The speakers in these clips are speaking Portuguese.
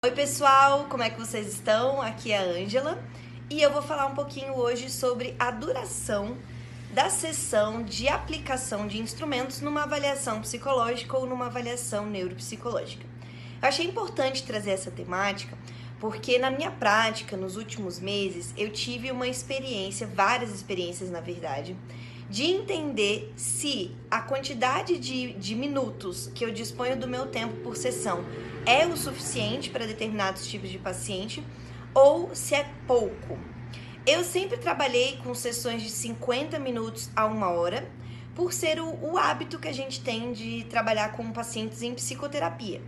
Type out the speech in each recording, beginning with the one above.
Oi pessoal, como é que vocês estão? Aqui é a Ângela e eu vou falar um pouquinho hoje sobre a duração da sessão de aplicação de instrumentos numa avaliação psicológica ou numa avaliação neuropsicológica. Eu achei importante trazer essa temática porque na minha prática, nos últimos meses, eu tive uma experiência, várias experiências na verdade, de entender se a quantidade de minutos que eu disponho do meu tempo por sessão é o suficiente para determinados tipos de paciente ou se é pouco. Eu sempre trabalhei com sessões de 50 minutos a 1 hora, por ser o hábito que a gente tem de trabalhar com pacientes em psicoterapia.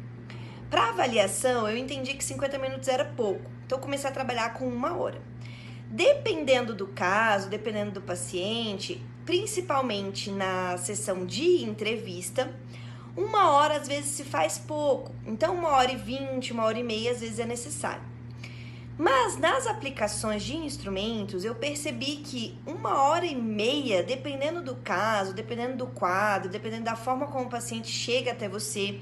Para avaliação, eu entendi que 50 minutos era pouco, então eu comecei a trabalhar com 1 hora. Dependendo do caso, dependendo do paciente, principalmente na sessão de entrevista, 1 hora às vezes se faz pouco, então 1h20, 1h30 às vezes é necessário. Mas nas aplicações de instrumentos eu percebi que 1h30, dependendo do caso, dependendo do quadro, dependendo da forma como o paciente chega até você,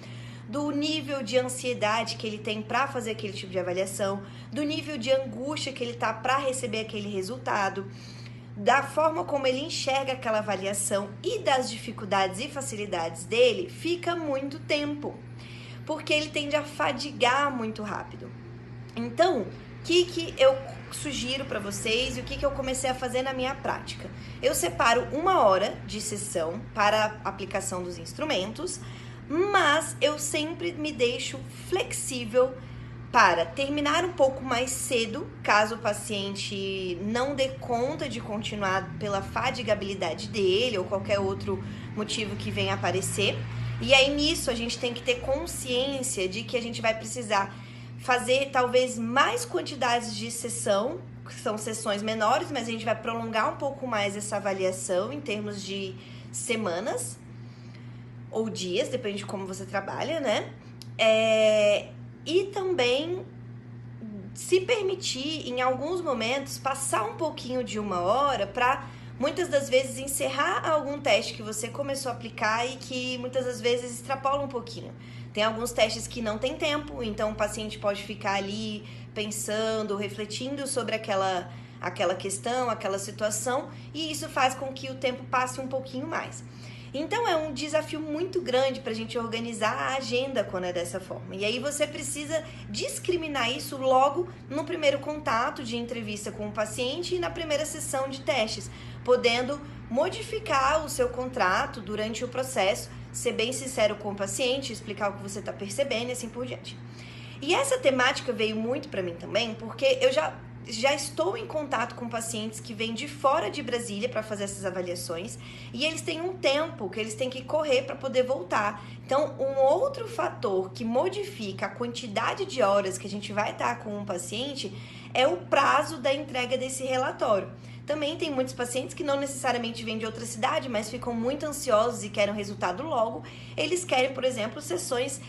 do nível de ansiedade que ele tem para fazer aquele tipo de avaliação, do nível de angústia que ele tá para receber aquele resultado, da forma como ele enxerga aquela avaliação e das dificuldades e facilidades dele, fica muito tempo, porque ele tende a fadigar muito rápido. Então, o que eu sugiro para vocês e o que eu comecei a fazer na minha prática? Eu separo 1 hora de sessão para a aplicação dos instrumentos, mas eu sempre me deixo flexível para terminar um pouco mais cedo, caso o paciente não dê conta de continuar pela fadigabilidade dele ou qualquer outro motivo que venha aparecer. E aí nisso a gente tem que ter consciência de que a gente vai precisar fazer talvez mais quantidades de sessão, que são sessões menores, mas a gente vai prolongar um pouco mais essa avaliação em termos de semanas ou dias, depende de como você trabalha, né? E também se permitir, em alguns momentos, passar um pouquinho de 1 hora para, muitas das vezes, encerrar algum teste que você começou a aplicar e que, muitas das vezes, extrapola um pouquinho. Tem alguns testes que não tem tempo, então o paciente pode ficar ali pensando, refletindo sobre aquela questão, aquela situação, e isso faz com que o tempo passe um pouquinho mais. Então é um desafio muito grande para a gente organizar a agenda quando é dessa forma. E aí você precisa discriminar isso logo no primeiro contato de entrevista com o paciente e na primeira sessão de testes, podendo modificar o seu contrato durante o processo, ser bem sincero com o paciente, explicar o que você está percebendo e assim por diante. E essa temática veio muito para mim também, porque eu já estou em contato com pacientes que vêm de fora de Brasília para fazer essas avaliações e eles têm um tempo que eles têm que correr para poder voltar. Então, um outro fator que modifica a quantidade de horas que a gente vai estar com um paciente é o prazo da entrega desse relatório. Também tem muitos pacientes que não necessariamente vêm de outra cidade, mas ficam muito ansiosos e querem o resultado logo. Eles querem, por exemplo, sessões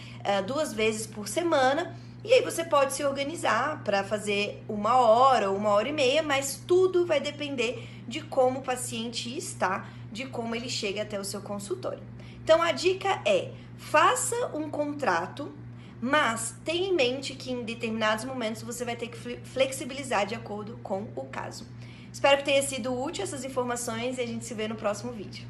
2 vezes por semana. E aí você pode se organizar para fazer 1 hora ou 1h30, mas tudo vai depender de como o paciente está, de como ele chega até o seu consultório. Então a dica é, faça um contrato, mas tenha em mente que em determinados momentos você vai ter que flexibilizar de acordo com o caso. Espero que tenha sido útil essas informações e a gente se vê no próximo vídeo.